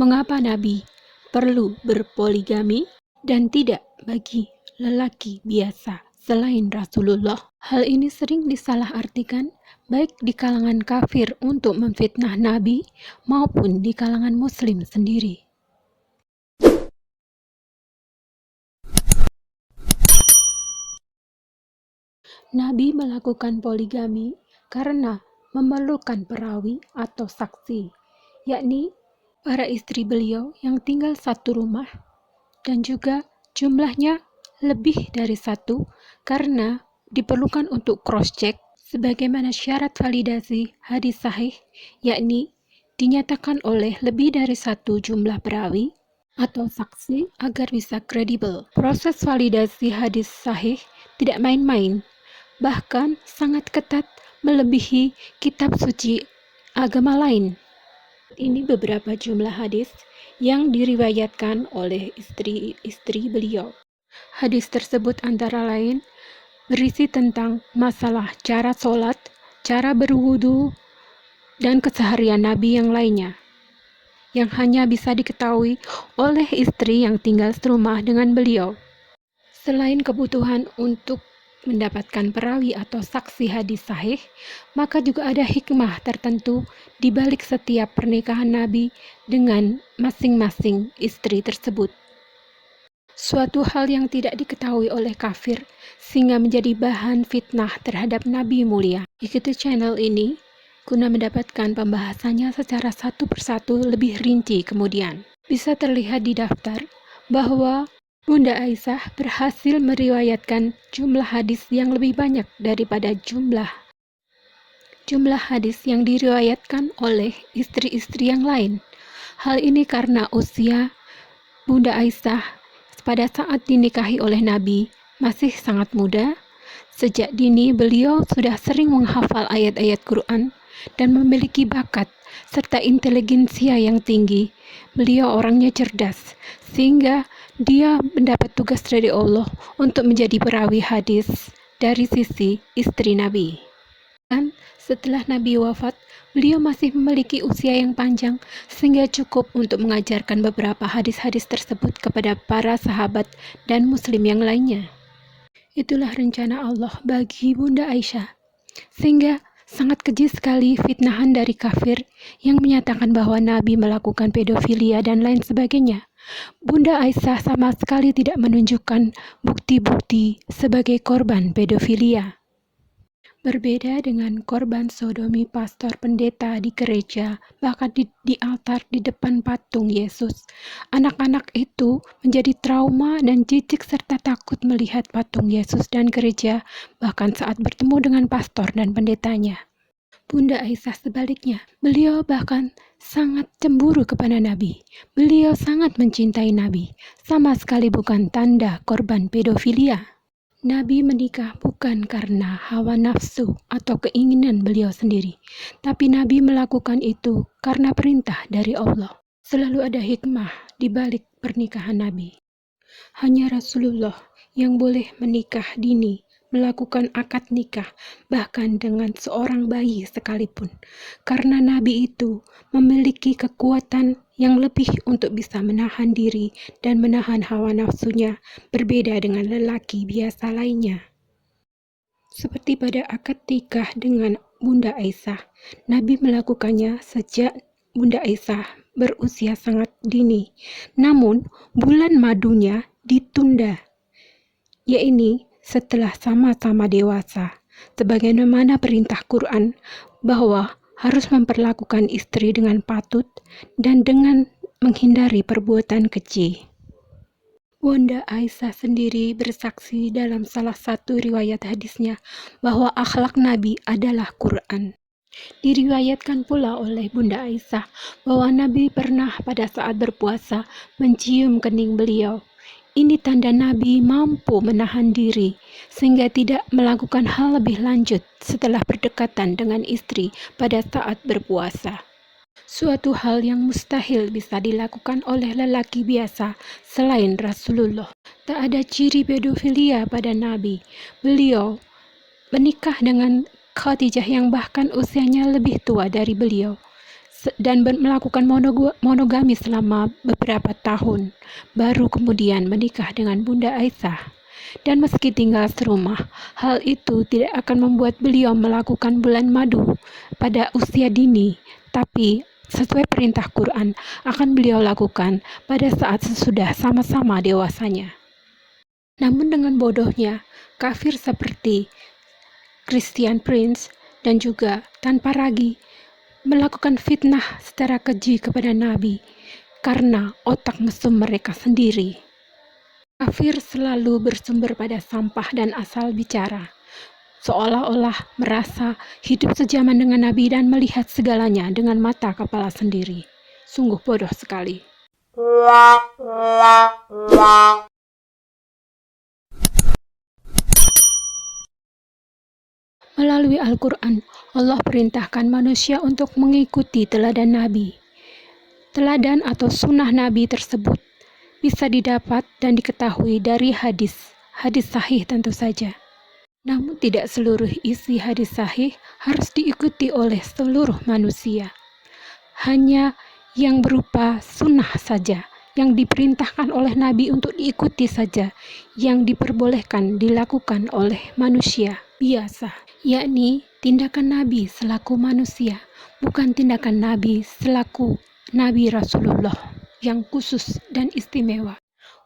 Mengapa Nabi perlu berpoligami dan tidak bagi lelaki biasa selain Rasulullah? Hal ini sering disalahartikan baik di kalangan kafir untuk memfitnah Nabi maupun di kalangan Muslim sendiri. Nabi melakukan poligami karena memerlukan perawi atau saksi, yakni para istri beliau yang tinggal satu rumah, dan juga jumlahnya lebih dari satu karena diperlukan untuk cross-check sebagaimana syarat validasi hadis sahih, yakni dinyatakan oleh lebih dari satu jumlah perawi atau saksi agar bisa kredibel. Proses validasi hadis sahih tidak main-main, bahkan sangat ketat melebihi kitab suci agama lain. Ini beberapa jumlah hadis yang diriwayatkan oleh istri-istri beliau. Hadis tersebut antara lain berisi tentang masalah cara sholat, cara berwudu, dan keseharian Nabi yang lainnya, yang hanya bisa diketahui oleh istri yang tinggal serumah dengan beliau. Selain kebutuhan untuk mendapatkan perawi atau saksi hadis sahih, maka juga ada hikmah tertentu di balik setiap pernikahan Nabi dengan masing-masing istri tersebut. Suatu hal yang tidak diketahui oleh kafir sehingga menjadi bahan fitnah terhadap Nabi mulia. Ikuti channel ini guna mendapatkan pembahasannya secara satu persatu lebih rinci kemudian. Bisa terlihat di daftar bahwa Bunda Aisyah berhasil meriwayatkan jumlah hadis yang lebih banyak daripada jumlah hadis yang diriwayatkan oleh istri-istri yang lain. Hal ini karena usia Bunda Aisyah pada saat dinikahi oleh Nabi masih sangat muda. Sejak dini beliau sudah sering menghafal ayat-ayat Quran dan memiliki bakat serta inteligensia yang tinggi. Beliau orangnya cerdas, sehingga dia mendapat tugas dari Allah untuk menjadi perawi hadis dari sisi istri Nabi. Dan setelah Nabi wafat, beliau masih memiliki usia yang panjang sehingga cukup untuk mengajarkan beberapa hadis-hadis tersebut kepada para sahabat dan muslim yang lainnya. Itulah rencana Allah bagi Bunda Aisyah, sehingga sangat keji sekali fitnahan dari kafir yang menyatakan bahwa Nabi melakukan pedofilia dan lain sebagainya. Bunda Aisyah sama sekali tidak menunjukkan bukti-bukti sebagai korban pedofilia. Berbeda dengan korban sodomi pastor pendeta di gereja, bahkan di altar di depan patung Yesus. Anak-anak itu menjadi trauma dan jijik serta takut melihat patung Yesus dan gereja, bahkan saat bertemu dengan pastor dan pendetanya. Bunda Aisyah sebaliknya, beliau bahkan sangat cemburu kepada Nabi. Beliau sangat mencintai Nabi, sama sekali bukan tanda korban pedofilia. Nabi menikah bukan karena hawa nafsu atau keinginan beliau sendiri, tapi Nabi melakukan itu karena perintah dari Allah. Selalu ada hikmah di balik pernikahan Nabi. Hanya Rasulullah yang boleh menikah dini, melakukan akad nikah, bahkan dengan seorang bayi sekalipun. Karena Nabi itu memiliki kekuatan yang lebih untuk bisa menahan diri dan menahan hawa nafsunya, berbeda dengan lelaki biasa lainnya. Seperti pada akad nikah dengan Bunda Aisyah, Nabi melakukannya sejak Bunda Aisyah berusia sangat dini. Namun, bulan madunya ditunda, yaitu setelah sama-sama dewasa, sebagaimana perintah Quran bahwa harus memperlakukan istri dengan patut dan dengan menghindari perbuatan keji. Bunda Aisyah sendiri bersaksi dalam salah satu riwayat hadisnya bahwa akhlak Nabi adalah Quran. Diriwayatkan pula oleh Bunda Aisyah bahwa Nabi pernah pada saat berpuasa mencium kening beliau. Ini tanda Nabi mampu menahan diri sehingga tidak melakukan hal lebih lanjut setelah berdekatan dengan istri pada saat berpuasa. Suatu hal yang mustahil bisa dilakukan oleh lelaki biasa selain Rasulullah. Tak ada ciri pedofilia pada Nabi. Beliau menikah dengan Khadijah yang bahkan usianya lebih tua dari beliau. dan melakukan monogami selama beberapa tahun, baru kemudian menikah dengan Bunda Aisyah. Dan meski tinggal serumah, hal itu tidak akan membuat beliau melakukan bulan madu pada usia dini, tapi sesuai perintah Quran akan beliau lakukan pada saat sesudah sama-sama dewasanya. Namun dengan bodohnya, kafir seperti Christian Prince dan juga tanpa ragi melakukan fitnah secara keji kepada Nabi karena otak mesum mereka sendiri. Kafir selalu bersumber pada sampah dan asal bicara, seolah-olah merasa hidup sejaman dengan Nabi dan melihat segalanya dengan mata kepala sendiri. Sungguh bodoh sekali. Melalui Al-Quran, Allah perintahkan manusia untuk mengikuti teladan Nabi. Teladan atau sunnah Nabi tersebut bisa didapat dan diketahui dari hadis sahih tentu saja. Namun tidak seluruh isi hadis sahih harus diikuti oleh seluruh manusia. Hanya yang berupa sunnah saja, yang diperintahkan oleh Nabi untuk diikuti saja, yang diperbolehkan dilakukan oleh manusia biasa, yakni tindakan Nabi selaku manusia, bukan tindakan Nabi selaku Nabi Rasulullah yang khusus dan istimewa.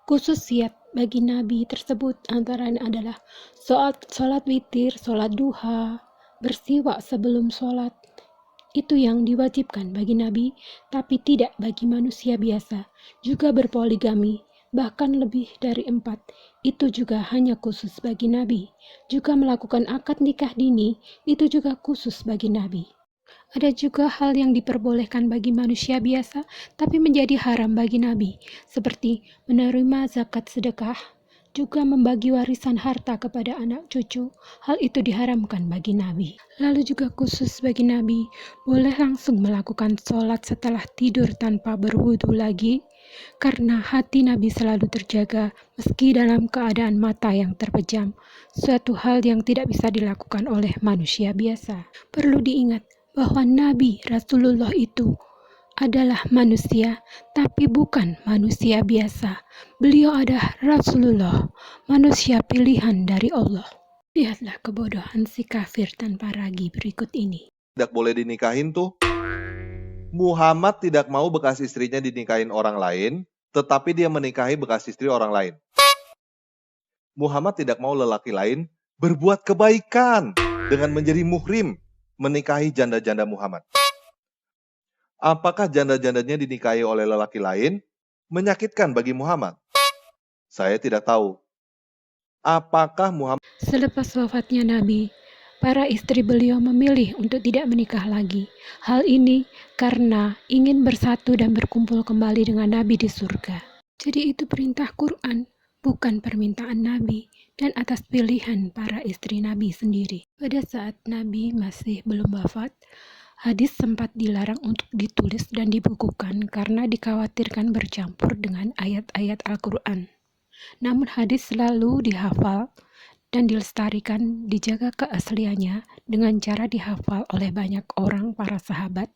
Khususiat bagi Nabi tersebut antaranya adalah sholat witir, sholat duha, bersiwak sebelum sholat. Itu yang diwajibkan bagi Nabi, tapi tidak bagi manusia biasa. Juga berpoligami, bahkan lebih dari 4. Itu juga hanya khusus bagi Nabi. Juga melakukan akad nikah dini, itu juga khusus bagi Nabi. Ada juga hal yang diperbolehkan bagi manusia biasa, tapi menjadi haram bagi Nabi, seperti menerima zakat sedekah, juga membagi warisan harta kepada anak cucu. Hal itu diharamkan bagi Nabi. Lalu juga khusus bagi Nabi, boleh langsung melakukan sholat setelah tidur tanpa berwudu lagi, karena hati Nabi selalu terjaga meski dalam keadaan mata yang terpejam, suatu hal yang tidak bisa dilakukan oleh manusia biasa. Perlu diingat bahwa Nabi Rasulullah itu adalah manusia, tapi bukan manusia biasa. Beliau adalah Rasulullah, manusia pilihan dari Allah. Lihatlah kebodohan si kafir tanpa ragi berikut ini. Tidak boleh dinikahin tuh. Muhammad tidak mau bekas istrinya dinikahin orang lain, tetapi dia menikahi bekas istri orang lain. Muhammad tidak mau lelaki lain berbuat kebaikan dengan menjadi muhrim menikahi janda-janda Muhammad. Apakah janda-jandanya dinikahi oleh lelaki lain menyakitkan bagi Muhammad? Saya tidak tahu. Apakah Muhammad... Selepas wafatnya Nabi, para istri beliau memilih untuk tidak menikah lagi. Hal ini karena ingin bersatu dan berkumpul kembali dengan Nabi di surga. Jadi itu perintah Quran, bukan permintaan Nabi, dan atas pilihan para istri Nabi sendiri. Pada saat Nabi masih belum wafat, hadis sempat dilarang untuk ditulis dan dibukukan karena dikhawatirkan bercampur dengan ayat-ayat Al-Quran. Namun hadis selalu dihafal dan dilestarikan, dijaga keasliannya dengan cara dihafal oleh banyak orang para sahabat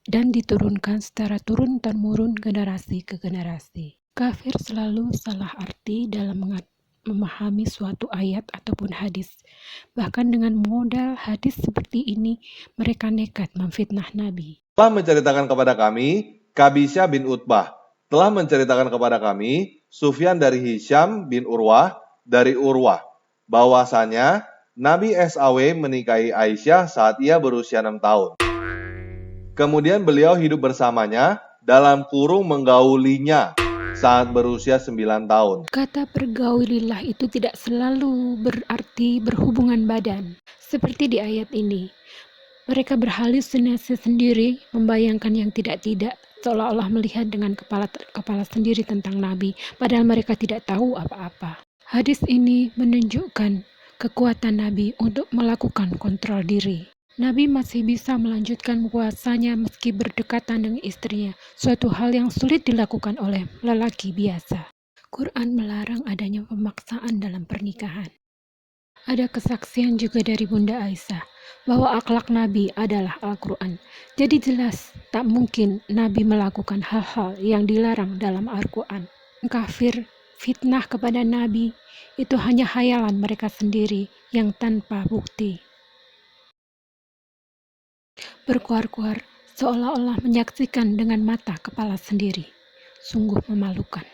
dan diturunkan secara turun-temurun generasi ke generasi. Kafir selalu salah arti dalam memahami suatu ayat ataupun hadis. Bahkan dengan modal hadis seperti ini, mereka nekat memfitnah Nabi. Telah menceritakan kepada kami, Qabisah bin Utbah. Telah menceritakan kepada kami, Sufyan dari Hisham bin Urwah, dari Urwah. Bahwasanya, Nabi SAW menikahi Aisyah saat ia berusia 6 tahun. Kemudian beliau hidup bersamanya dalam kurung menggaulinya saat berusia 9 tahun. Kata pergaulilah itu tidak selalu berarti berhubungan badan. Seperti di ayat ini, mereka berhalusinasi sendiri, membayangkan yang tidak-tidak, seolah-olah melihat dengan kepala sendiri tentang Nabi, padahal mereka tidak tahu apa-apa. Hadis ini menunjukkan kekuatan Nabi untuk melakukan kontrol diri. Nabi masih bisa melanjutkan puasanya meski berdekatan dengan istrinya, suatu hal yang sulit dilakukan oleh lelaki biasa. Quran melarang adanya pemaksaan dalam pernikahan. Ada kesaksian juga dari Bunda Aisyah bahwa akhlak Nabi adalah Al-Quran. Jadi jelas tak mungkin Nabi melakukan hal-hal yang dilarang dalam Al-Quran. Kafir fitnah kepada Nabi itu hanya khayalan mereka sendiri yang tanpa bukti. Berkuar-kuar seolah-olah menyaksikan dengan mata kepala sendiri. Sungguh memalukan.